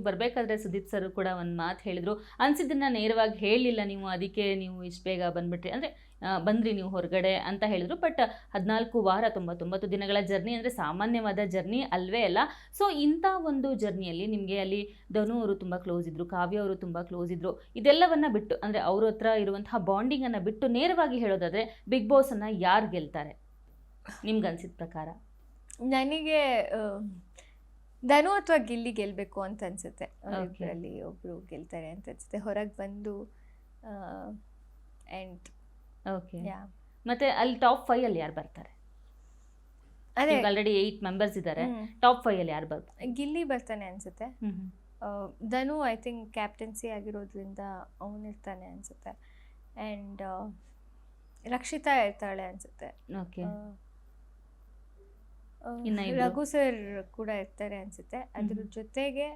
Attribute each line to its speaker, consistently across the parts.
Speaker 1: ಬರಬೇಕಾದ್ರೆ ಸುದೀಪ್ ಸರ್ ಕೂಡ ಒಂದು ಮಾತು ಹೇಳಿದ್ರು, ಅನ್ಸಿದ್ದನ್ನ ನೇರವಾಗಿ ಹೇಳಲಿಲ್ಲ ನೀವು, ಅದಕ್ಕೆ ನೀವು ಇಷ್ಟು ಬೇಗ ಬಂದ್ಬಿಟ್ರಿ, ಅಂದರೆ ಬಂದ್ರಿ ನೀವು ಹೊರಗಡೆ ಅಂತ ಹೇಳಿದ್ರು. ಬಟ್ 14 ವಾರ 99 ದಿನಗಳ ಜರ್ನಿ ಅಂದರೆ ಸಾಮಾನ್ಯವಾದ ಜರ್ನಿ ಅಲ್ವೇ ಅಲ್ಲ. ಸೊ ಇಂಥ ಒಂದು ಜರ್ನಿಯಲ್ಲಿ ನಿಮಗೆ ಅಲ್ಲಿ ಧನು ಅವರು ತುಂಬ ಕ್ಲೋಸ್ ಇದ್ದರು, ಕಾವ್ಯ ಅವರು ತುಂಬ ಕ್ಲೋಸ್ ಇದ್ದರು. ಇದೆಲ್ಲವನ್ನ ಬಿಟ್ಟು ಅಂದರೆ ಅವ್ರ ಹತ್ರ ಇರುವಂತಹ ಬಾಂಡಿಂಗನ್ನು ಬಿಟ್ಟು ನೇರವಾಗಿ ಹೇಳೋದಾದರೆ ಬಿಗ್ ಬಾಸನ್ನು ಯಾರು ಗೆಲ್ತಾರೆ ನಿಮ್ಗೆ ಅನ್ಸಿದ ಪ್ರಕಾರ?
Speaker 2: ನನಗೆ ಧನು ಅಥವಾ ಗಿಲ್ಲಿ ಗೆಲ್ಲಬೇಕು ಅಂತ ಅನ್ಸುತ್ತೆ. ಅವರಲ್ಲಿ ಒಬ್ರು ಗೆಲ್ತಾರೆ ಅಂತ ಅನ್ಸುತ್ತೆ ಹೊರಗೆ ಬಂದು. ಆ್ಯಂಡ್
Speaker 1: ಓಕೆ, ಮತ್ತೆ ಅಲ್ಲಿ ಟಾಪ್ 5 ಅಲ್ಲಿ ಯಾರು ಬರ್ತಾರೆ? ಅದೇ ಆಲ್ರೆಡಿ 8 ಮೆಂಬರ್ಸ್ ಇದ್ದಾರೆ, ಟಾಪ್ 5 ಅಲ್ಲಿ ಯಾರು ಬರ್ತಾರೆ?
Speaker 2: ಗಿಲ್ಲಿ ಬರ್ತಾನೆ ಅನ್ಸುತ್ತೆ. ಧನು ಐ ಥಿಂಕ್ ಕ್ಯಾಪ್ಟನ್ಸಿ ಆಗಿರೋದ್ರಿಂದ ಅವನಿರ್ತಾನೆ ಅನ್ಸುತ್ತೆ. ಆ್ಯಂಡ್ ರಕ್ಷಿತಾ ಇರ್ತಾಳೆ ಅನ್ಸುತ್ತೆ.
Speaker 1: ಓಕೆ,
Speaker 2: ರಘು ಸರ್ ಕೂಡ ಇರ್ತಾರೆ ಅನ್ಸುತ್ತೆ. ಅದ್ರ ಜೊತೆಗೆ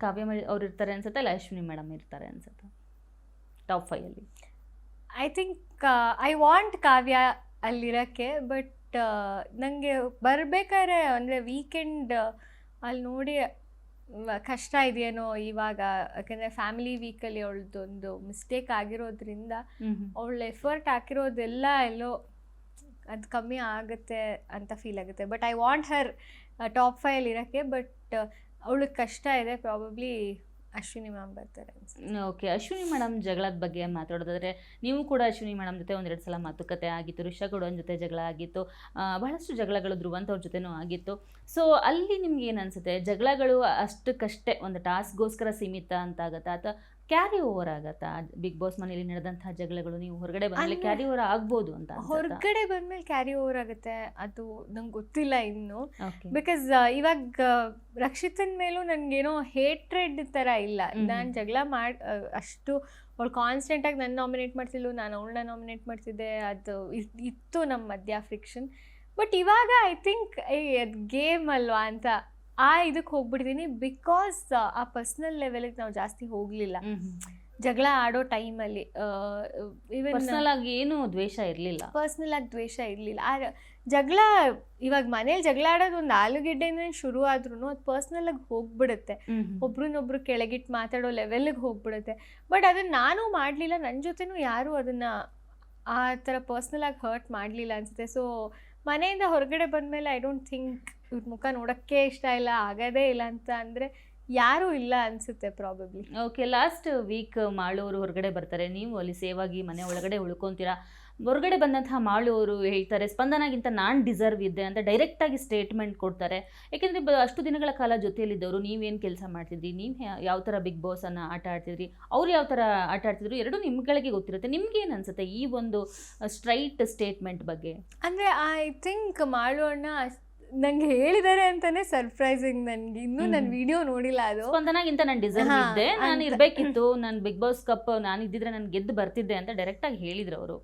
Speaker 1: ಕಾವ್ಯ ಅವ್ರು ಇರ್ತಾರೆ ಅನ್ಸುತ್ತೆ, ಅಲ್ಲ ಅಶ್ವಿನಿ ಮೇಡಮ್ ಇರ್ತಾರೆ ಅನ್ಸುತ್ತೆ ಟಾಪ್ 5 ಅಲ್ಲಿ.
Speaker 2: I think I want Kavya ಅಲ್ಲಿರೋಕ್ಕೆ. ಬಟ್ ನನಗೆ ಬರಬೇಕಾದ್ರೆ ಅಂದರೆ ವೀಕೆಂಡ್ ಅಲ್ಲಿ ನೋಡಿ ಕಷ್ಟ ಇದೆಯೇನೋ ಇವಾಗ, ಯಾಕೆಂದರೆ ಫ್ಯಾಮಿಲಿ ವೀಕಲ್ಲಿ ಅವಳದೊಂದು ಮಿಸ್ಟೇಕ್ ಆಗಿರೋದ್ರಿಂದ ಅವಳು ಎಫರ್ಟ್ ಹಾಕಿರೋದೆಲ್ಲ ಎಲ್ಲೋ ಅದು ಕಮ್ಮಿ ಆಗುತ್ತೆ ಅಂತ ಫೀಲ್ ಆಗುತ್ತೆ. But I want Har top 5 ಅಲ್ಲಿ ಇರೋಕ್ಕೆ. ಬಟ್ ಅವಳಿಗೆ ಕಷ್ಟ ಇದೆ, ಪ್ರಾಬಬ್ಲಿ ಅಶ್ವಿನಿ ಮ್ಯಾಮ್ ಬರ್ತಾರೆ ಅನ್ಸುತ್ತೆ.
Speaker 1: ಓಕೆ, ಅಶ್ವಿನಿ ಮೇಡಮ್ ಜಗಳದ ಬಗ್ಗೆ ಮಾತಾಡೋದಾದರೆ, ನೀವು ಕೂಡ ಅಶ್ವಿನಿ ಮೇಡಮ್ ಜೊತೆ 1-2 ಸಲ ಮಾತುಕತೆ ಆಗಿತ್ತು, ರಿಷಾ ಗೌಡನ ಜೊತೆ ಜಗಳ ಆಗಿತ್ತು, ಬಹಳಷ್ಟು ಜಗಳಗಳು ಧ್ರುವಂತವ್ರ ಜೊತೆನೂ ಆಗಿತ್ತು. ಸೊ ಅಲ್ಲಿ ನಿಮ್ಗೆ ಏನು ಅನಿಸುತ್ತೆ, ಜಗಳಗಳು ಅಷ್ಟಕ್ಕಷ್ಟೇ ಒಂದು ಟಾಸ್ಕ್ಗೋಸ್ಕರ ಸೀಮಿತ ಅಂತ ಆಗುತ್ತಾ, ಅಥವಾ ಕ್ಯಾರಿ ಓವರ್ ಆಗತ್ತಾ? ಬಿಗ್ ಬಾಸ್ ಮನೇಲಿ ನಡೆದಂತಹ ಜಗಳಗಳು ನೀವು ಹೊರಗಡೆ ಬಂದ್ಮೇಲೆ ಕ್ಯಾರಿ ಓವರ್ ಆಗ್ಬೋದು ಅಂತ?
Speaker 2: ಹೊರಗಡೆ ಬಂದ್ಮೇಲೆ ಕ್ಯಾರಿ ಓವರ್ ಆಗುತ್ತೆ ಅದು ನಂಗೆ ಗೊತ್ತಿಲ್ಲ ಇನ್ನು. ಬಿಕಾಸ್ ಇವಾಗ ರಕ್ಷಿತನ್ ಮೇಲೂ ನನಗೇನೋ ಹೇಟ್ರೆಡ್ ಥರ ಇಲ್ಲ. ನಾನು ಜಗಳ ಅಷ್ಟು ಅವಳು ಕಾನ್ಸ್ಟೆಂಟಾಗಿ ನನ್ನ ನಾಮಿನೇಟ್ ಮಾಡ್ತಿದ್ಲು, ನಾನು ಅವಳನ್ನ ನಾಮಿನೇಟ್ ಮಾಡ್ತಿದ್ದೆ, ಅದು ಇತ್ತು ನಮ್ಮ ಮಧ್ಯ ಫ್ರಿಕ್ಷನ್. ಬಟ್ ಇವಾಗ ಐ ಥಿಂಕ್ ಅದು ಗೇಮ್ ಅಲ್ವಾ ಅಂತ ಇದಕ್ಕೆ ಹೋಗ್ಬಿಟ್ಟಿದ್ದೀನಿ. ಬಿಕಾಸ್ ಆ ಪರ್ಸ್ನಲ್ ಲೆವೆಲ್ಗೆ ನಾವು ಜಾಸ್ತಿ ಹೋಗಲಿಲ್ಲ ಜಗಳ ಆಡೋ ಟೈಮಲ್ಲಿ.
Speaker 1: ಈವನ್ ಪರ್ಸ್ನಲ್ ಆಗಿ ಏನು ದ್ವೇಷ ಇರಲಿಲ್ಲ,
Speaker 2: ಪರ್ಸ್ನಲ್ ಆಗಿ ದ್ವೇಷ ಇರಲಿಲ್ಲ. ಆ ಜಗಳ ಇವಾಗ ಮನೇಲಿ ಜಗಳ ಆಡೋದು ಒಂದು ಆಲೂಗೆಡ್ಡೆನೇ ಶುರು ಆದ್ರೂ ಅದು ಪರ್ಸ್ನಲ್ ಆಗಿ ಹೋಗ್ಬಿಡುತ್ತೆ, ಒಬ್ರನ್ನೊಬ್ರು ಕೆಳಗಿಟ್ಟು ಮಾತಾಡೋ ಲೆವೆಲ್ಗೆ ಹೋಗ್ಬಿಡುತ್ತೆ. ಬಟ್ ಅದನ್ನು ನಾನು ಮಾಡಲಿಲ್ಲ, ನನ್ನ ಜೊತೆನೂ ಯಾರೂ ಅದನ್ನು ಆ ಥರ ಪರ್ಸ್ನಲ್ ಆಗಿ ಹರ್ಟ್ ಮಾಡಲಿಲ್ಲ ಅನಿಸುತ್ತೆ. ಸೊ ಮನೆಯಿಂದ ಹೊರಗಡೆ ಬಂದಮೇಲೆ ಐ ಡೋಂಟ್ ಥಿಂಕ್ ಇವ್ರ ಮುಖ ನೋಡೋಕ್ಕೆ ಇಷ್ಟ ಇಲ್ಲ, ಆಗೋದೇ ಇಲ್ಲ ಅಂತ ಅಂದರೆ ಯಾರೂ ಇಲ್ಲ ಅನಿಸುತ್ತೆ probably.
Speaker 1: Okay, last week Malu ಅವರು ಹೊರಗಡೆ ಬರ್ತಾರೆ, ನೀವು ಅಲ್ಲಿ ಸೇವ್ ಆಗಿ ಮನೆ ಒಳಗಡೆ ಉಳ್ಕೊತೀರಾ. ಹೊರಗಡೆ ಬಂದಂತಹ ಮಾಳು ಅವರು ಹೇಳ್ತಾರೆ, ಸ್ಪಂದನಾಗಿಂತ ನಾನು ಡಿಸರ್ವ್ ಇದ್ದೆ ಅಂತ ಡೈರೆಕ್ಟಾಗಿ ಸ್ಟೇಟ್ಮೆಂಟ್ ಕೊಡ್ತಾರೆ. ಯಾಕೆಂದರೆ ಅಷ್ಟು ದಿನಗಳ ಕಾಲ ಜೊತೆಯಲ್ಲಿದ್ದವರು, ನೀವೇನು ಕೆಲಸ ಮಾಡ್ತಿದ್ರಿ, ನೀವು ಯಾವ ಥರ ಬಿಗ್ ಬಾಸನ್ನು ಆಟ ಆಡ್ತಿದ್ರಿ, ಅವ್ರು ಯಾವ ಥರ ಆಟ ಆಡ್ತಿದ್ರು, ಎರಡೂ ನಿಮ್ಗಳಿಗೆ ಗೊತ್ತಿರುತ್ತೆ. ನಿಮ್ಗೇನು ಅನಿಸುತ್ತೆ ಈ ಒಂದು ಸ್ಟ್ರೈಟ್ ಸ್ಟೇಟ್ಮೆಂಟ್ ಬಗ್ಗೆ?
Speaker 2: ಅಂದರೆ ಐ ಥಿಂಕ್ ಮಾಳು ಅಣ್ಣ ನಂಗೆ ಹೇಳಿದ್ದಾರೆ ಅಂತಾನೆ ಸರ್ಪ್ರೈಸಿಂಗ್. ನನಗೆ ಇನ್ನೂ ನನ್ನ ವಿಡಿಯೋ ನೋಡಿಲ್ಲ. ಅದು
Speaker 1: ಸ್ಪಂದನಾಗಿಂತ ನಾನು ಡಿಸರ್ವ್ ಇದ್ದೆ, ನಾನು ಇರಬೇಕಿತ್ತು, ನಾನು ಬಿಗ್ ಬಾಸ್ ಕಪ್ ನಾನು ಇದ್ದಿದ್ರೆ ನಾನು ಗೆದ್ದು ಬರ್ತಿದ್ದೆ ಅಂತ ಡೈರೆಕ್ಟಾಗಿ ಹೇಳಿದ್ರು ಅವರು.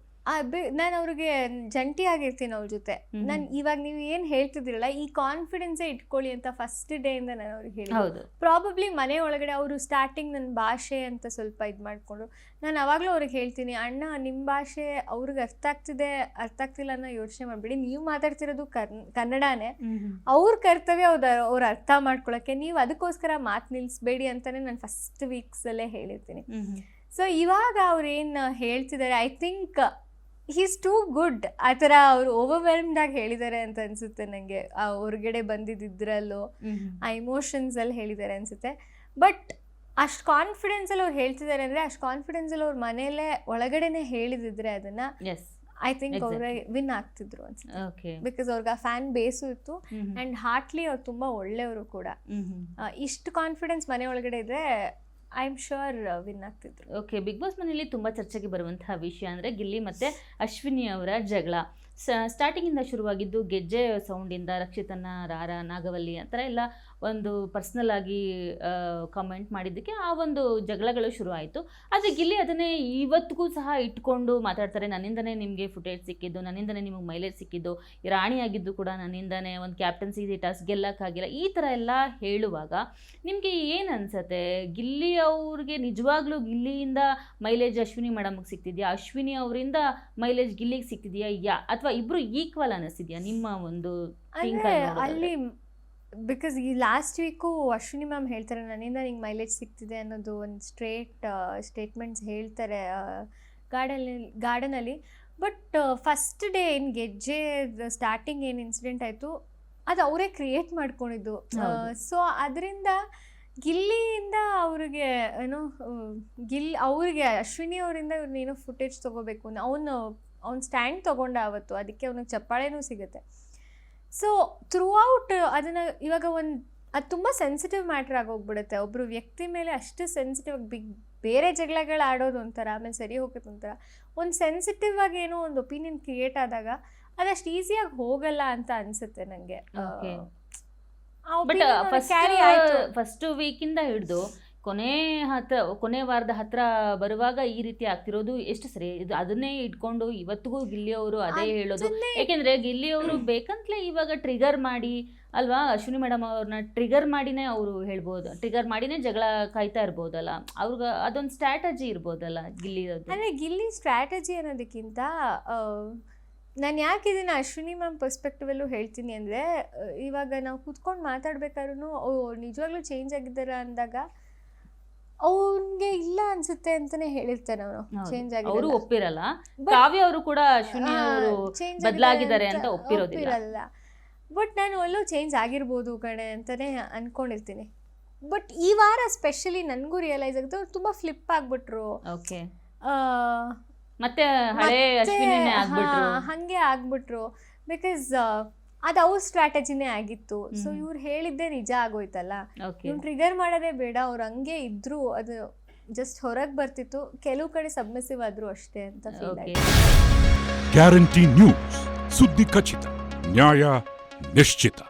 Speaker 2: ನಾನು ಅವ್ರಿಗೆ ಜಂಟಿ ಆಗಿರ್ತೀನಿ ಅವ್ರ ಜೊತೆ. ನಾನು ಇವಾಗ ನೀವು ಏನು ಹೇಳ್ತಿದ್ದೀರಲ್ಲ, ಈ ಕಾನ್ಫಿಡೆನ್ಸೇ ಇಟ್ಕೊಳ್ಳಿ ಅಂತ ಫಸ್ಟ್ ಡೇಯಿಂದ ನಾನು ಅವ್ರಿಗೆ ಹೇಳಿ. ಪ್ರಾಬಬ್ಲಿ ಮನೆ ಒಳಗಡೆ ಅವರು ಸ್ಟಾರ್ಟಿಂಗ್ ನನ್ನ ಭಾಷೆ ಅಂತ ಸ್ವಲ್ಪ ಇದು ಮಾಡಿಕೊಂಡ್ರು. ನಾನು ಅವಾಗಲೂ ಅವ್ರಿಗೆ ಹೇಳ್ತೀನಿ, ಅಣ್ಣ ನಿಮ್ಮ ಭಾಷೆ ಅವ್ರಿಗೆ ಅರ್ಥ ಆಗ್ತಿಲ್ಲ ಅನ್ನೋ ಯೋಚನೆ ಮಾಡಬೇಡಿ, ನೀವು ಮಾತಾಡ್ತಿರೋದು ಕನ್ನಡನೇ, ಅವ್ರ ಕರ್ತವ್ಯ ಅವ್ರು ಅರ್ಥ ಮಾಡ್ಕೊಳಕ್ಕೆ, ನೀವು ಅದಕ್ಕೋಸ್ಕರ ಮಾತು ನಿಲ್ಲಿಸ್ಬೇಡಿ ಅಂತಲೇ ನಾನು ಫಸ್ಟ್ ವೀಕ್ಸಲ್ಲೇ ಹೇಳಿರ್ತೀನಿ. ಸೊ ಇವಾಗ ಅವ್ರು ಏನು ಹೇಳ್ತಿದ್ದಾರೆ, I think he's too good. ಆ ಥರ ಅವರು ಓವರ್ವೆಲ್ಮ್ಡ್ ಆಗಿ ಹೇಳಿದ್ದಾರೆ ಅಂತ ಅನಿಸುತ್ತೆ ನನಗೆ. ಆ ಹೊರಗಡೆ ಬಂದಿದ್ದಿದ್ರಲ್ಲೂ ಆ ಇಮೋಷನ್ಸಲ್ಲಿ ಹೇಳಿದ್ದಾರೆ ಅನಿಸುತ್ತೆ. ಬಟ್ ಅಷ್ಟು ಕಾನ್ಫಿಡೆನ್ಸಲ್ಲಿ ಅವ್ರು ಹೇಳ್ತಿದ್ದಾರೆ ಅಂದರೆ, ಅಷ್ಟು ಕಾನ್ಫಿಡೆನ್ಸಲ್ಲಿ ಅವ್ರ ಮನೆಯಲ್ಲೇ ಒಳಗಡೆನೆ ಹೇಳಿದಿದ್ರೆ ಅದನ್ನು ಐ ಥಿಂಕ್ ಅವ್ರೆ ವಿನ್ ಆಗ್ತಿದ್ರು ಅನ್ಸುತ್ತೆ. ಬಿಕಾಸ್ ಅವ್ರಿಗೆ ಆ ಫ್ಯಾನ್ ಬೇಸು ಇತ್ತು ಆ್ಯಂಡ್ ಹಾರ್ಟ್ಲಿ ಅವ್ರು ತುಂಬ ಒಳ್ಳೆಯವರು ಕೂಡ. ಇಷ್ಟು ಕಾನ್ಫಿಡೆನ್ಸ್ ಮನೆ ಒಳಗಡೆ ಇದ್ದರೆ ಐ ಆಮ್ ಶ್ಯೂರ್ ವಿನ್ ಆಗ್ತಿದ್ರು.
Speaker 1: ಓಕೆ, ಬಿಗ್ ಬಾಸ್ ಮನೆಯಲ್ಲಿ ತುಂಬ ಚರ್ಚೆಗೆ ಬರುವಂತಹ ವಿಷಯ ಅಂದರೆ ಗಿಲ್ಲಿ ಮತ್ತು ಅಶ್ವಿನಿ ಅವರ ಜಗಳ. ಸ್ಟಾರ್ಟಿಂಗಿಂದ ಶುರುವಾಗಿದ್ದು ಗೆಜ್ಜೆ ಸೌಂಡಿಂದ ರಕ್ಷಿತನ, ರಾರ, ನಾಗವಲ್ಲಿ ಆ ಥರ ಎಲ್ಲ ಒಂದು ಪರ್ಸ್ನಲ್ ಆಗಿ ಕಾಮೆಂಟ್ ಮಾಡಿದ್ದಕ್ಕೆ ಆ ಒಂದು ಜಗಳಗಳು ಶುರು ಆಯಿತು. ಆದರೆ ಗಿಲ್ಲಿ ಅದನ್ನೇ ಇವತ್ತಿಗೂ ಸಹ ಇಟ್ಕೊಂಡು ಮಾತಾಡ್ತಾರೆ, ನನ್ನಿಂದನೇ ನಿಮಗೆ ಫುಟೇಜ್ ಸಿಕ್ಕಿದ್ದು, ನನ್ನಿಂದನೇ ನಿಮಗೆ ಮೈಲೇಜ್ ಸಿಕ್ಕಿದ್ದು, ರಾಣಿಯಾಗಿದ್ದು ಕೂಡ ನನ್ನಿಂದನೇ, ಒಂದು ಕ್ಯಾಪ್ಟನ್ಸಿ ಟಾಸ್ಕ್ ಗೆಲ್ಲಕ್ಕಾಗಿಲ್ಲ, ಈ ಥರ ಎಲ್ಲ ಹೇಳುವಾಗ ನಿಮಗೆ ಏನು ಅನಿಸುತ್ತೆ? ಗಿಲ್ಲಿ ಅವ್ರಿಗೆ ನಿಜವಾಗ್ಲೂ ಗಿಲ್ಲಿಯಿಂದ ಮೈಲೇಜ್ ಅಶ್ವಿನಿ ಮೇಡಮ್ಗೆ ಸಿಗ್ತಿದೆಯಾ, ಅಶ್ವಿನಿ ಅವರಿಂದ ಮೈಲೇಜ್ ಗಿಲ್ಲಿಗೆ ಸಿಗ್ತಿದೆಯಾ, ಅಥವಾ ಇಬ್ಬರು ಈಕ್ವಲ್ ಅನ್ನಿಸ್ತಿದೆಯಾ ನಿಮ್ಮ ಒಂದು?
Speaker 2: ಅಲ್ಲಿ ಬಿಕಾಸ್ ಈ ಲಾಸ್ಟ್ ವೀಕು ಅಶ್ವಿನಿ ಮ್ಯಾಮ್ ಹೇಳ್ತಾರೆ ನನ್ನಿಂದ ನಿಂಗೆ ಮೈಲೇಜ್ ಸಿಗ್ತಿದೆ ಅನ್ನೋದು ಒಂದು ಸ್ಟೇಟ್ಮೆಂಟ್ಸ್ ಹೇಳ್ತಾರೆ ಗಾರ್ಡನಲ್ಲಿ. ಬಟ್ ಫಸ್ಟ್ ಡೇ ಏನು ಗೆಜ್ಜೆ ಸ್ಟಾರ್ಟಿಂಗ್ ಏನು ಇನ್ಸಿಡೆಂಟ್ ಆಯಿತು ಅದು ಅವರೇ ಕ್ರಿಯೇಟ್ ಮಾಡ್ಕೊಂಡಿದ್ದು. ಸೊ ಅದರಿಂದ ಗಿಲ್ಲಿಯಿಂದ ಅವ್ರಿಗೆ ಏನೋ ಅವ್ರಿಗೆ ಅಶ್ವಿನಿ ಅವರಿಂದ ಇವ್ರನ್ನೇನೋ ಫುಟೇಜ್ ತೊಗೋಬೇಕು ಅವ್ನು ಸ್ಟ್ಯಾಂಡ್ ತೊಗೊಂಡ ಅವತ್ತು, ಅದಕ್ಕೆ ಅವ್ನಿಗೆ ಚಪ್ಪಾಳೆನೂ ಸಿಗುತ್ತೆ. ಸೊ ಥ್ರೂ ಔಟ್ ಅದನ್ನು ಇವಾಗ ಅದು ತುಂಬ ಸೆನ್ಸಿಟಿವ್ ಮ್ಯಾಟ್ರ್ ಆಗೋಗ್ಬಿಡುತ್ತೆ. ಒಬ್ಬರು ವ್ಯಕ್ತಿ ಮೇಲೆ ಅಷ್ಟು ಸೆನ್ಸಿಟಿವ್ ಬೇರೆ ಜಗಳಗಳು ಆಡೋದು ಒಂಥರ, ಆಮೇಲೆ ಸರಿ ಹೋಗುತ್ತೆ ಒಂಥರ. ಒಂದು ಸೆನ್ಸಿಟಿವ್ ಆಗಿ ಏನೋ ಒಂದು ಒಪಿನಿಯನ್ ಕ್ರಿಯೇಟ್ ಆದಾಗ ಅದಷ್ಟು ಈಸಿಯಾಗಿ ಹೋಗಲ್ಲ ಅಂತ ಅನಿಸುತ್ತೆ ನನಗೆ.
Speaker 1: ಬಟ್ ಫಸ್ಟ್ ವೀಕಿಂದ ಹಿಡಿದು ಕೊನೆ ವಾರದ ಹತ್ರ ಬರುವಾಗ ಈ ರೀತಿ ಆಗ್ತಿರೋದು ಎಷ್ಟು ಸರಿ? ಇದು ಅದನ್ನೇ ಇಟ್ಕೊಂಡು ಇವತ್ತಿಗೂ ಗಿಲ್ಲಿ ಅವರು ಅದೇ ಹೇಳೋದು. ಯಾಕೆಂದ್ರೆ ಗಿಲ್ಲಿ ಅವರು ಬೇಕಂತಲೇ ಇವಾಗ ಟ್ರಿಗರ್ ಮಾಡಿ ಅಲ್ವಾ, ಅಶ್ವಿನಿ ಮೇಡಮ್ ಅವ್ರನ್ನ ಟ್ರಿಗರ್ ಮಾಡಿನೇ ಅವರು ಹೇಳ್ಬೋದು, ಟ್ರಿಗರ್ ಮಾಡಿನೇ ಜಗಳ ಕಾಯ್ತಾ ಇರ್ಬೋದಲ್ಲ, ಅವ್ರಿಗೆ ಅದೊಂದು ಸ್ಟ್ರಾಟಜಿ ಇರ್ಬೋದಲ್ಲ ಗಿಲ್ಲಿ.
Speaker 2: ಅಂದರೆ ಗಿಲ್ಲಿ ಸ್ಟ್ರಾಟಜಿ ಅನ್ನೋದಕ್ಕಿಂತ ನಾನು ಯಾಕೆ ಇದನ್ನು ಅಶ್ವಿನಿ ಮ್ಯಾಮ್ ಪರ್ಸ್ಪೆಕ್ಟಿವಲ್ಲೂ ಹೇಳ್ತೀನಿ ಅಂದರೆ, ಇವಾಗ ನಾವು ಕೂತ್ಕೊಂಡು ಮಾತಾಡ್ಬೇಕಾದ್ರೂ ನಿಜವಾಗ್ಲೂ ಚೇಂಜ್ ಆಗಿದ್ದಾರ ಅಂದಾಗ ಅವನಿಗೆ ಇಲ್ಲ ಅನ್ಸುತ್ತೆ ಅಂತಾನೆ ಹೇಳಿರ್ತಾನೆ ಅವನು. ಚೇಂಜ್
Speaker 1: ಅವರು ಒಪ್ಪಿರಲ್ಲ, ಕಾವ್ಯ ಅವರು ಕೂಡ ಅಶ್ವಿನಿ ಅವರು ಬದಲಾಗಿದ್ದಾರೆ ಅಂತ ಒಪ್ಪಿರೋದಿಲ್ಲ.
Speaker 2: ಬಟ್ ನಾನು ಅಲ್ಲೂ ಚೇಂಜ್ ಆಗಿರ್ಬೋದು ಕಣೆ ಅಂತಾನೆ ಅನ್ಕೊಂಡಿರ್ತೀನಿ. ಬಟ್ ಈ ವಾರ ಸ್ಪೆಷಲಿ ನನಗೂ ರಿಯಲೈಸ್ ಆಗುತ್ತೆ ಅವ್ರು ತುಂಬ ಫ್ಲಿಪ್ ಆಗ್ಬಿಟ್ರು.
Speaker 1: ಮತ್ತೆ
Speaker 2: ಹಂಗೆ ಆಗ್ಬಿಟ್ರು. ಬಿಕಾಸ್ ಅದು ಅವ್ರ ಸ್ಟ್ರಾಟಜಿನೇ ಆಗಿತ್ತು. ಸೊ ಇವ್ರು ಹೇಳಿದ್ದೆ ನಿಜ ಆಗೋಯ್ತಲ್ಲ, ಇವ್ನು ಟ್ರಿಗರ್ ಮಾಡೋದೇ ಬೇಡ, ಅವ್ರು ಹಂಗೆ ಇದ್ರು, ಅದು ಜಸ್ಟ್ ಹೊರಗೆ ಬರ್ತಿತ್ತು. ಕೆಲವು ಕಡೆ ಸಬ್ಮಿಸಿವ್ ಆದ್ರು ಅಷ್ಟೇ ಅಂತ ಫೀಲ್ ಆಯ್ತು.
Speaker 3: ಗ್ಯಾರಂಟಿ ನ್ಯೂಸ್, ಸುದ್ದಿ ಖಚಿತ, ನ್ಯಾಯ ನಿಶ್ಚಿತ.